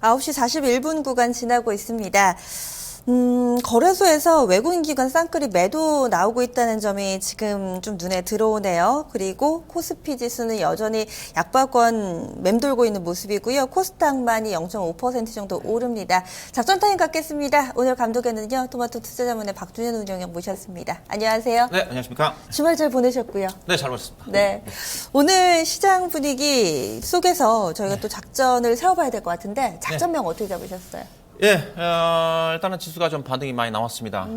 9시 41분 구간 지나고 있습니다. 거래소에서 외국인 기관 쌍끌이 매도 나오고 있다는 점이 지금 좀 눈에 들어오네요. 그리고 코스피 지수는 여전히 약박권 맴돌고 있는 모습이고요. 코스닥만이 0.5% 정도 오릅니다. 작전 타임 갖겠습니다. 오늘 감독에는요, 토마토 투자자문의 박준현 운영위원 모셨습니다. 안녕하세요. 네, 안녕하십니까. 주말 잘 보내셨고요. 네, 잘 보셨습니다. 네. 오늘 시장 분위기 속에서 저희가 또 작전을 세워봐야 될 것 같은데 작전명 어떻게 잡으셨어요? 예, 일단은 지수가 좀 반등이 많이 나왔습니다.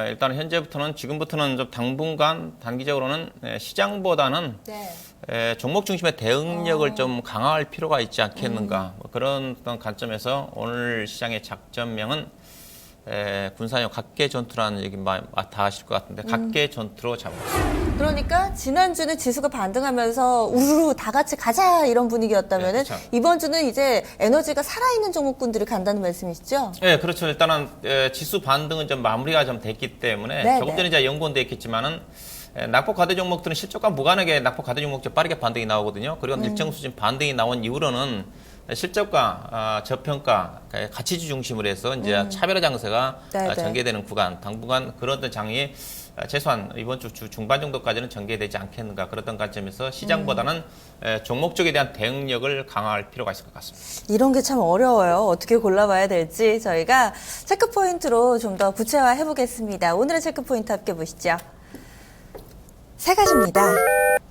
일단 현재부터는 지금부터는 좀 당분간 단기적으로는 시장보다는 종목 중심의 대응력을 좀 강화할 필요가 있지 않겠는가, 뭐 그런 어떤 관점에서 오늘 시장의 작전명은 군사용 각계 전투라는 얘기 다 아실 것 같은데 각계 전투로 잡았습니다. 그러니까 지난주는 지수가 반등하면서 우르르 다 같이 가자 이런 분위기였다면은 그렇죠. 이번 주는 이제 에너지가 살아있는 종목군들이 간다는 말씀이시죠? 네, 그렇죠. 일단은 지수 반등은 좀 마무리가 좀 됐기 때문에 조금 전에 이제 연구원돼 있겠지만은 낙폭 과대 종목들은 실적과 무관하게 낙폭 과대 종목들 빠르게 반등이 나오거든요. 그리고 일정 수준 반등이 나온 이후로는 실적과 저평가, 가치주 중심으로 해서 이제 차별화 장세가 전개되는 구간, 당분간 그런 장이 최소한 이번 주 중반 정도까지는 전개되지 않겠는가, 그런 관점에서 시장보다는 종목 쪽에 대한 대응력을 강화할 필요가 있을 것 같습니다. 이런 게 참 어려워요. 어떻게 골라봐야 될지 저희가 체크 포인트로 좀 더 구체화해 보겠습니다. 오늘의 체크 포인트 함께 보시죠. 세 가지입니다.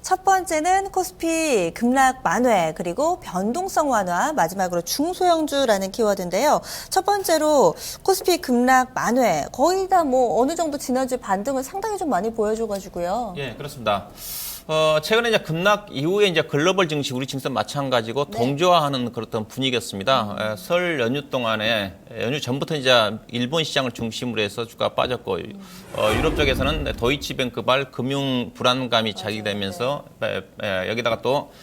첫 번째는 코스피 급락 만회, 그리고 변동성 완화, 마지막으로 중소형주라는 키워드인데요. 첫 번째로 코스피 급락 만회, 거의 다 뭐 어느 정도 지난주 반등을 상당히 좀 많이 보여줘가지고요. 예, 그렇습니다. 최근에 이제 급락 이후에 이제 글로벌 증시, 우리 증시 마찬가지고 동조화하는 그런 분위기였습니다. 설 연휴 동안에, 연휴 전부터 이제 일본 시장을 중심으로 해서 주가가 빠졌고, 유럽 쪽에서는 도이치뱅크발 금융 불안감이 자기되면서 여기다가 또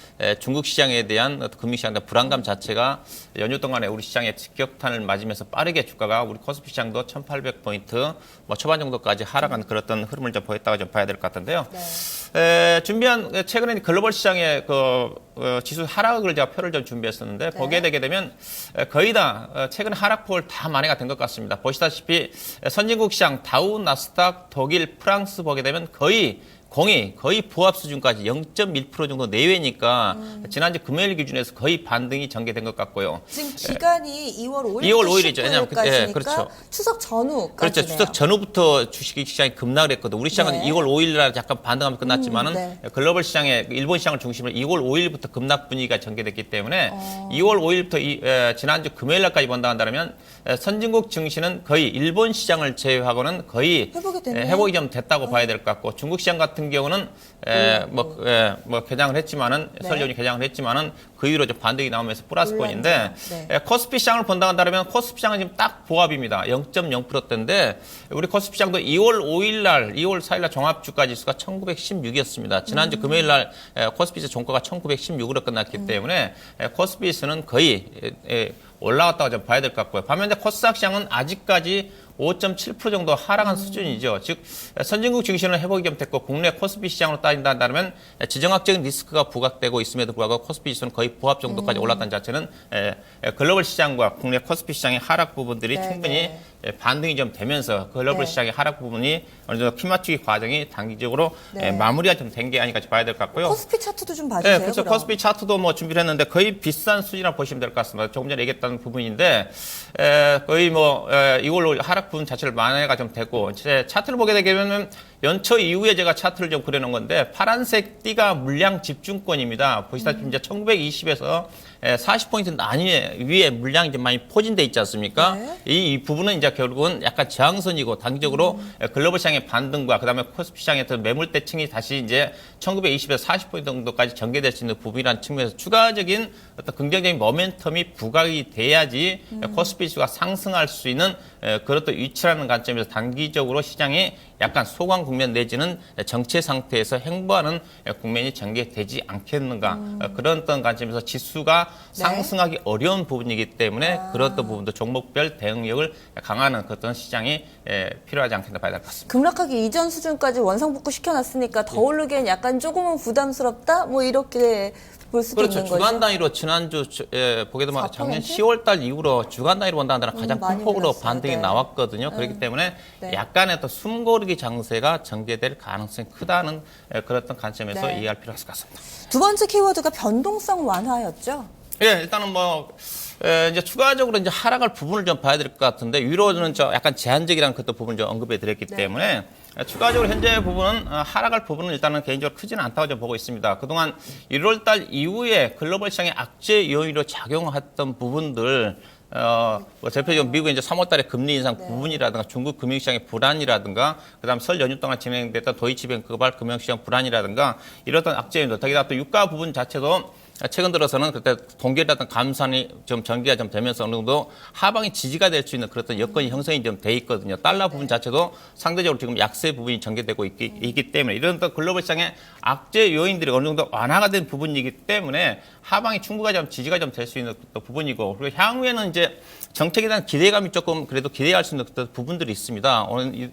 중국 시장에 대한 금융시장에 대한 불안감 자체가 연휴 동안에 우리 시장에 직격탄을 맞으면서 빠르게 주가가 우리 코스피 시장도 1,800포인트 뭐 초반 정도까지 하락한 그런 흐름을 좀 보였다고 좀 봐야 될 것 같은데요. 준비한 최근에 글로벌 시장의 지수 하락을 제가 표를 좀 준비했었는데 보게 되게 되면 거의 다 최근 하락폭을 다 만회가 된 것 같습니다. 보시다시피 선진국 시장 다우, 나스닥, 독일, 프랑스 보게 되면 거의 부합 수준까지 0.1% 정도 내외니까 지난주 금요일 기준에서 거의 반등이 전개된 것 같고요. 지금 기간이 2월 5일부터 2월 5일이죠. 왜냐하면 그렇죠. 추석 전후까지네요. 그렇죠. 추석 전후부터 주식시장이 급락을 했거든요. 우리 시장은 2월 5일 날 약간 반등하면 끝났지만은 글로벌 시장에 일본 시장을 중심으로 2월 5일부터 급락 분위기가 전개됐기 때문에 2월 5일부터 지난주 금요일 날까지 본다 한다면 선진국 증시는 거의 일본 시장을 제외하고는 거의 회복이 좀 됐다고 봐야 될 것 같고, 중국 시장 같은 경우는 개장을 했지만은 설 연휴 개장을 했지만은 그 이후로 좀 반등이 나오면서 플러스권인데 코스피 시장을 본다 한다면 코스피 시장은 지금 딱 보합입니다. 0.0%대인데 우리 코스피 시장도 2월 4일 날 종합주가 지수가 1916이었습니다. 지난주 금요일 날 코스피 지수 종가가 1916으로 끝났기 때문에 코스피 지수는 거의 올라갔다고 좀 봐야 될 것 같고요. 반면에 코스닥 시장은 아직까지 5.7% 정도 하락한 수준이죠. 즉 선진국 증시는 회복이 좀 됐고 국내 코스피 시장으로 따진다면 지정학적인 리스크가 부각되고 있음에도 불구하고 코스피 지수는 거의 부합 정도까지 올랐다는 자체는 글로벌 시장과 국내 코스피 시장의 하락 부분들이 충분히 반등이 좀 되면서 글로벌 시장의 하락 부분이 어느 정도 키 맞추기 과정이 단기적으로 마무리가 좀 된 게 아닌가 봐야 될 것 같고요. 코스피 차트도 좀 봐주세요. 그렇죠. 그럼. 코스피 차트도 뭐 준비를 했는데 거의 비슷한 수준이라고 보시면 될 것 같습니다. 조금 전에 얘기했던 부분인데 거의 2월 하락 부분 자체를 만회가 좀 되고, 이제 차트를 보게 되면 연초 이후에 제가 차트를 좀 그려놓은 건데 파란색 띠가 물량 집중권입니다. 보시다시피 이제 1920에서 40포인트 위에 물량이 이제 많이 포진돼 있지 않습니까? 이 부분은 이제 결국은 약간 저항선이고 단기적으로 글로벌 시장의 반등과 그다음에 코스피 시장의 매물대층이 다시 이제 1920에서 40포인트 정도까지 전개될 수 있는 부분이라는 측면에서 추가적인 어떤 긍정적인 모멘텀이 부각이 돼야지 코스피 지수가 상승할 수 있는 그런 또 위치라는 관점에서 단기적으로 시장이 약간 소강 국면 내지는 정체 상태에서 행보하는 국면이 전개되지 않겠는가, 그런 어떤 관점에서 지수가 상승하기 어려운 부분이기 때문에 그런 어떤 부분도 종목별 대응력을 강화하는 그런 시장이 필요하지 않겠나 봐야 될 것 같습니다. 급락하기 이전 수준까지 원상복구 시켜놨으니까 더 오르기엔 약간 조금은 부담스럽다? 뭐 이렇게 볼 수도 그렇죠. 있는 거죠. 주간 단위로 지난주 보게 되면 4%? 작년 10월 달 이후로 주간 단위로 본다는 가장 큰 많이 폭으로 올랐어요. 반등이 네. 나왔거든요. 그렇기 때문에 네. 약간의 또 숨고르기 장세가 전개될 가능성이 크다는 그런 관점에서 네. 이해할 필요가 있을 것 같습니다. 두 번째 키워드가 변동성 완화였죠. 예, 일단은 이제 추가적으로 이제 하락할 부분을 좀 봐야 될 것 같은데, 위로는 약간 제한적이라는 그것도 부분을 좀 언급해 드렸기 네. 때문에, 추가적으로 현재 부분은, 하락할 부분은 일단은 개인적으로 크지는 않다고 좀 보고 있습니다. 그동안 1월 달 이후에 글로벌 시장의 악재 요인으로 작용했던 부분들, 대표적으로 미국의 이제 3월 달에 금리 인상 부분이라든가 중국 금융시장의 불안이라든가 그다음 설 연휴 동안 진행됐던 도이치뱅크발 금융시장 불안이라든가 이러한 악재 요인들, 더기다 또 유가 부분 자체도 최근 들어서는 그때 동결이라든 감산이 좀 전개가 좀 되면서 어느 정도 하방이 지지가 될 수 있는 그런 여건이 형성이 좀 돼 있거든요. 달러 부분 자체도 상대적으로 지금 약세 부분이 전개되고 있기 때문에 이런 또 글로벌 시장의 악재 요인들이 어느 정도 완화가 된 부분이기 때문에 하방이 충분히 좀 지지가 좀 될 수 있는 또 부분이고, 그리고 향후에는 이제 정책에 대한 기대감이 조금 그래도 기대할 수 있는 그런 부분들이 있습니다. 오늘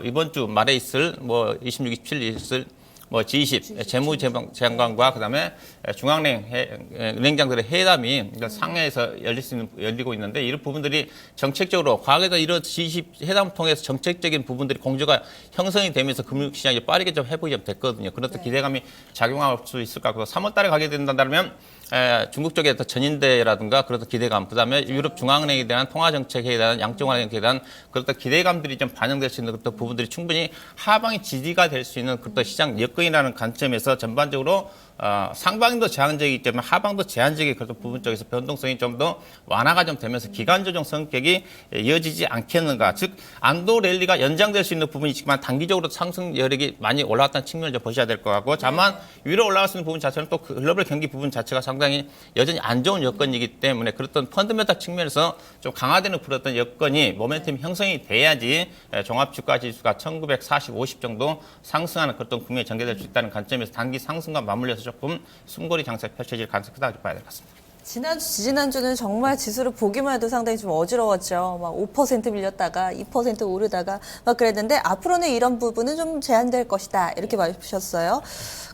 이번 주 말에 있을 26, 27일 있을 G20 재무장관과 그다음에 중앙은행장들의 회담이 상해에서 열리고 있는데, 이런 부분들이 정책적으로 과거에도 이런 G20 회담을 통해서 정책적인 부분들이 공조가 형성이 되면서 금융시장이 빠르게 좀 회복이 좀 됐거든요. 그런 또 기대감이 작용할 수 있을 것 같고, 3월 달에 가게 된다면 중국 쪽에 전인대라든가 그런 기대감, 그다음에 유럽 중앙은행에 대한 통화정책에 대한 양적완화에 대한 그런 기대감들이 좀 반영될 수 있는 그런 부분들이 충분히 하방이 지지가 될 수 있는 그런 시장 여건이라는 관점에서 전반적으로 상방도 제한적이기 때문에 하방도 제한적인 그런 부분 쪽에서 변동성이 좀 더 완화가 좀 되면서 기간 조정 성격이 이어지지 않겠는가. 즉 안도 랠리가 연장될 수 있는 부분이 있지만 단기적으로 상승 여력이 많이 올라왔다는 측면을 좀 보셔야 될 것 같고, 다만 위로 올라갈 수 있는 부분 자체는 또 글로벌 경기 부분 자체가 상당히 여전히 안 좋은 여건이기 때문에 그렇던 펀드메탈 측면에서 좀 강화되는 그런 여건이 모멘텀이 형성이 돼야지 종합주가 지수가 1940, 50 정도 상승하는 그런 국면이 전개될 수 있다는 관점에서 단기 상승과 맞물려서 조금 숨고리 장세가 펼쳐질 가능성이 크다고 봐야 될 것 같습니다. 지난주는 정말 지수를 보기만 해도 상당히 좀 어지러웠죠. 막 5% 밀렸다가 2% 오르다가 막 그랬는데, 앞으로는 이런 부분은 좀 제한될 것이다, 이렇게 말씀하셨어요.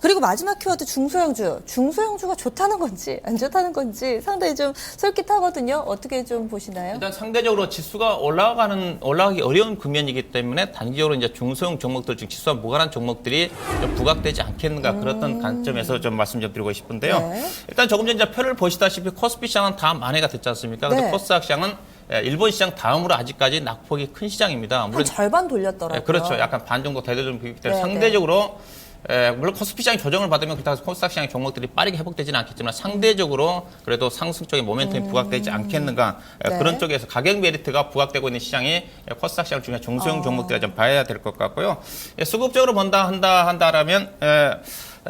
그리고 마지막 키워드 중소형주. 중소형주가 좋다는 건지 안 좋다는 건지 상당히 좀 솔깃하거든요. 어떻게 좀 보시나요? 일단 상대적으로 지수가 올라가기 어려운 국면이기 때문에 단기적으로 이제 중소형 종목들, 즉 지수와 무관한 종목들이 좀 부각되지 않겠는가, 그런 관점에서 좀 말씀 좀 드리고 싶은데요. 네. 일단 조금 전에 표를 보시다시피 코스피 시장은 다 만회가 됐지 않습니까? 근데 네. 코스닥 시장은 일본 시장 다음으로 아직까지 낙폭이 큰 시장입니다. 한 절반 돌렸더라고요. 그렇죠. 약간 반 정도 대대적인 비교기 때문에 네, 상대적으로 물론 코스피 시장이 조정을 받으면 그렇다고 코스닥 시장의 종목들이 빠르게 회복되지는 않겠지만 상대적으로 그래도 상승 쪽의 모멘텀이 부각되지 않겠는가, 네. 그런 쪽에서 가격 메리트가 부각되고 있는 시장이 코스닥 시장 중에 중소형 종목들이 좀 봐야 될 것 같고요. 수급적으로 한다라면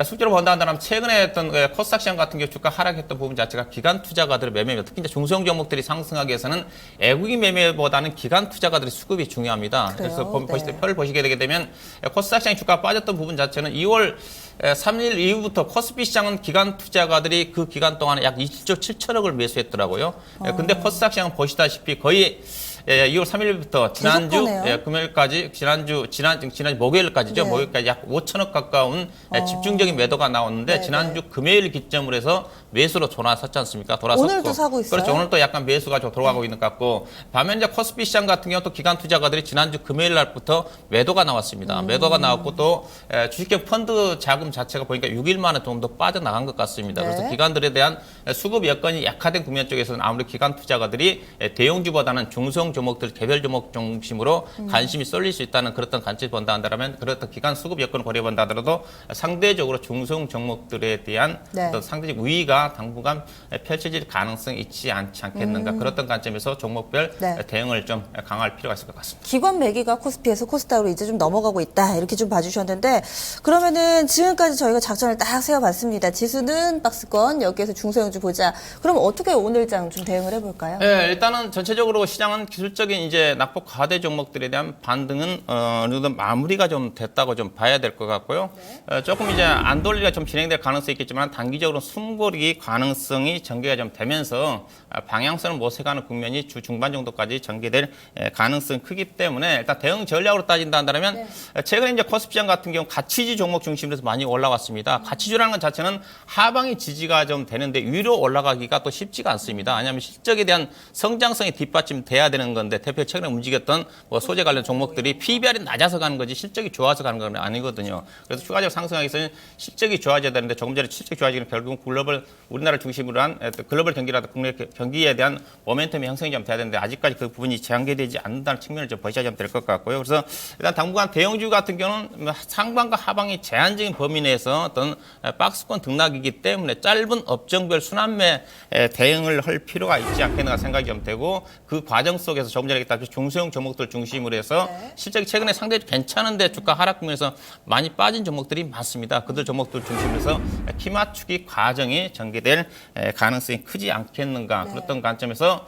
수적으로 본다면 최근에 했던 코스닥 시장 같은 경우 주가 하락했던 부분 자체가 기관 투자가들의 매매입니다. 특히 이제 중소형 종목들이 상승하기 위해서는 외국인 매매보다는 기관 투자가들의 수급이 중요합니다. 그래요? 그래서 네. 표를 보시게 되게 되면 코스닥 시장 주가가 빠졌던 부분 자체는 2월 3일 이후부터 코스피 시장은 기관 투자가들이 그 기간 동안에 약 27조 7천억을 매수했더라고요. 근데 코스닥 시장은 보시다시피 거의 2월 3일부터 지난주 금요일까지 지난주 목요일까지죠. 네. 목요일까지 약 5천억 가까운 집중적인 매도가 나왔는데, 네, 지난주 금요일 기점으로 해서 매수로 돌아섰지 않습니까? 돌아섰고. 오늘도 사고 있어요? 그렇죠. 오늘 또 약간 매수가 좀 돌아가고 있는 것 같고, 반면 이제 코스피 시장 같은 경우 또 기관 투자가들이 지난주 금요일 날부터 매도가 나왔습니다. 매도가 나왔고 또 주식형 펀드 자금 자체가 보니까 6일 만에 좀 더 빠져나간 것 같습니다. 네. 그래서 기관들에 대한 수급 여건이 약화된 국면 쪽에서는 아무래도 기관 투자가들이 대형주보다는 중소형 종목들, 개별 종목 중심으로 관심이 쏠릴 수 있다는 그런 관점을 본다 한다면, 그런 기관 수급 여건을 고려본다 하더라도 상대적으로 중소형 종목들에 대한 네. 어떤 상대적 우위가 당분간 펼쳐질 가능성이 있지 않겠는가, 그런 관점에서 종목별 네. 대응을 좀 강화할 필요가 있을 것 같습니다. 기관 매기가 코스피에서 코스닥으로 이제 좀 넘어가고 있다, 이렇게 좀 봐주셨는데, 그러면은 지금까지 저희가 작전을 딱 세워봤습니다. 지수는 박스권, 여기에서 중소형주 주주 보자. 그럼 어떻게 오늘장 좀 대응을 해볼까요? 네, 일단은 전체적으로 시장은 기술적인 이제 낙폭 과대 종목들에 대한 반등은 어느 정도 마무리가 좀 됐다고 좀 봐야 될 것 같고요. 조금 이제 안돌리가 좀 진행될 가능성이 있겠지만 단기적으로 숨고르기 가능성이 전개가 좀 되면서 방향성을 모색하는 국면이 주 중반 정도까지 전개될 가능성이 크기 때문에 일단 대응 전략으로 따진다 한다면 최근에 이제 코스피 시장 같은 경우 가치주 종목 중심으로 해서 많이 올라왔습니다. 가치주라는 것 자체는 하방이 지지가 좀 되는데 위로 올라가기가 또 쉽지가 않습니다. 왜냐하면 실적에 대한 성장성이 뒷받침돼야 되는 건데 대표 최근에 움직였던 뭐 소재 관련 종목들이 PBR이 낮아서 가는 거지 실적이 좋아서 가는 건 아니거든요. 그래서 추가적으로 상승하기 위해서는 실적이 좋아져야 되는데 조금 전에 실적이 좋아지는 결국은 글로벌 우리나라를 중심으로 한 글로벌 경기라든 국내 경기에 대한 모멘텀이 형성이 좀 돼야 되는데 아직까지 그 부분이 재현되지 않는다는 측면을 좀 보셔야 좀 될 것 같고요. 그래서 일단 당분간 대형주 같은 경우는 상방과 하방이 제한적인 범위 내에서 어떤 박스권 등락이기 때문에 짧은 업종별 순환매 대응을 할 필요가 있지 않겠는가 생각이 좀 되고 그 과정 속에서 조금 전에 얘기했다시피 중소형 종목들 중심으로 해서 실적이 최근에 상당히 괜찮은데 주가 하락 국면에서 많이 빠진 종목들이 많습니다. 그들 종목들 중심으로 해서 키 맞추기 과정이 전개될 가능성이 크지 않겠는가 그랬던 관점에서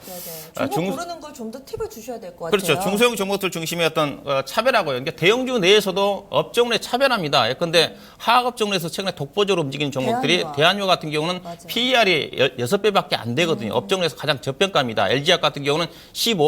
종목 고르는 걸 좀 더 팁을 주셔야 될 것 같아요. 그렇죠. 중소형 종목들 중심의 어떤 차별하고요. 그러니까 대형주 내에서도 업종 내 차별합니다. 예컨대 하학 업종 내에서 최근에 독보적으로 움직이는 종목들이 대한유 같은 경우는 PER이 6배밖에 안 되거든요. 업종 내에서 가장 저평가입니다. LG화학 같은 경우는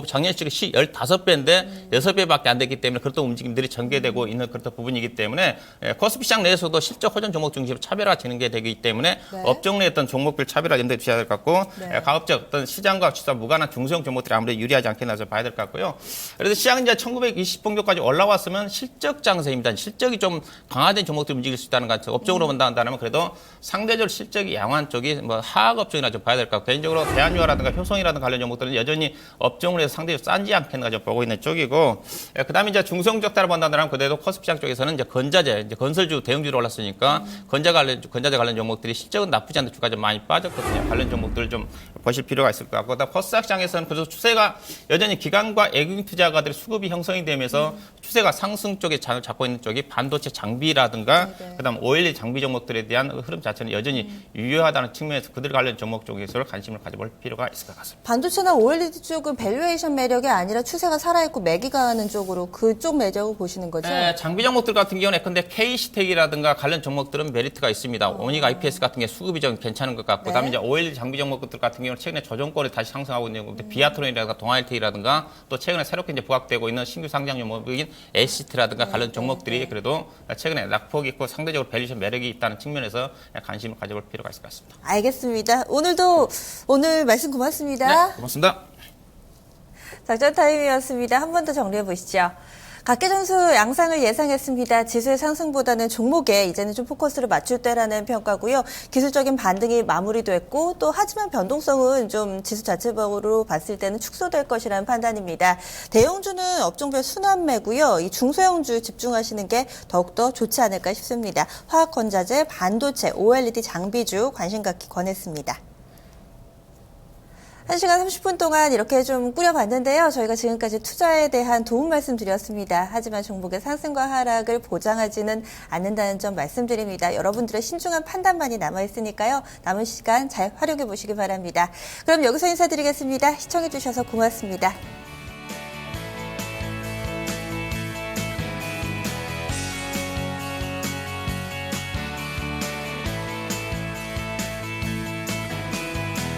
작년 실적이 15배인데 6배밖에 안 되기 때문에 그런 움직임들이 전개되고 있는 그런 부분이기 때문에 코스피 시장 내에서도 실적 호전 종목 중심으로 차별화 진행되기 때문에 업종 내 어떤 종목별 차별화 연대 주셔야 될 것 같고 가급적 어떤 시장과 주사 무관한 중소형 종목들이 아무래도 유리하지 않겠나 봐야 될 것 같고요. 그래서 시장이 이제 1920봉조까지 올라왔으면 실적 장세입니다. 실적이 좀 강화된 종목들이 움직일 수 있다는 것 같아요. 업종으로 본다 한다면 그래도 상대적으로 실적이 양호한 쪽이 뭐 하학 업종이나 좀 봐야 될 것 같고 개인적으로 대한유화라든가 효성이라든가 관련 종목들은 여전히 업종으로 해서 상대적으로 싼지 않겠나 좀 보고 있는 쪽이고 그다음에 이제 중소형적 따라 본다 한다면 그래도 코스피 시장 쪽에서는 이제 건자재, 이제 건설주 대형주로 올랐으니까 건자재 관련 종목들이 실적은 나쁘지 않은데 주가 좀 많이 빠졌거든요. 관련 종목들 좀 보실 필요가 있을 것 같고 그다음 코스닥 시장에서는 그래서 추세가 여전히 기관과 애국 투자가들의 수급이 형성이 되면서 추세가 상승 쪽에 잡고 있는 쪽이 반도체 장비라든가 그다음 오일리 장비 종목들에 대한 흐름 자체는 여전히 유효하다는 측면에서 그들 관련 종목 쪽에서 관심을 가져볼 필요가 있을 것 같습니다. 반도체나 OLED 쪽은 밸류에이션 매력이 아니라 추세가 살아있고 매기가 하는 쪽으로 그쪽 매력을 보시는 거죠? 네, 장비 종목들 같은 경우는 근데 KC텍이라든가 관련 종목들은 메리트가 있습니다. 오닉 IPS 같은 게 수급이 좀 괜찮은 것 같고 그다음에 이제 OLED 장비 종목들 같은 경우는 최근에 조정권이 다시 상승하고 있는 건데 비아트론이라든가 동아일텍이라든가 또 최근에 새롭게 이제 부각되고 있는 신규 상장 종목인 SCT라든가 관련 종목들이 그래도 최근에 낙폭이 있고 상대적으로 밸류에이션 매력이 있다는 측면에서 관심을 가져볼 필요가 있을 것 같습니다. 알겠습니다. 오늘 말씀 고맙습니다. 네, 고맙습니다. 작전 타임이었습니다. 한 번 더 정리해 보시죠. 각계 전수 양상을 예상했습니다. 지수의 상승보다는 종목에 이제는 좀 포커스를 맞출 때라는 평가고요. 기술적인 반등이 마무리됐고 또 하지만 변동성은 좀 지수 자체적으로 봤을 때는 축소될 것이라는 판단입니다. 대형주는 업종별 순환매고요. 이 중소형주 집중하시는 게 더욱더 좋지 않을까 싶습니다. 화학건자재, 반도체, OLED 장비주 관심 갖기 권했습니다. 1시간 30분 동안 이렇게 좀 꾸려봤는데요. 저희가 지금까지 투자에 대한 도움 말씀드렸습니다. 하지만 종목의 상승과 하락을 보장하지는 않는다는 점 말씀드립니다. 여러분들의 신중한 판단만이 남아있으니까요. 남은 시간 잘 활용해 보시기 바랍니다. 그럼 여기서 인사드리겠습니다. 시청해 주셔서 고맙습니다.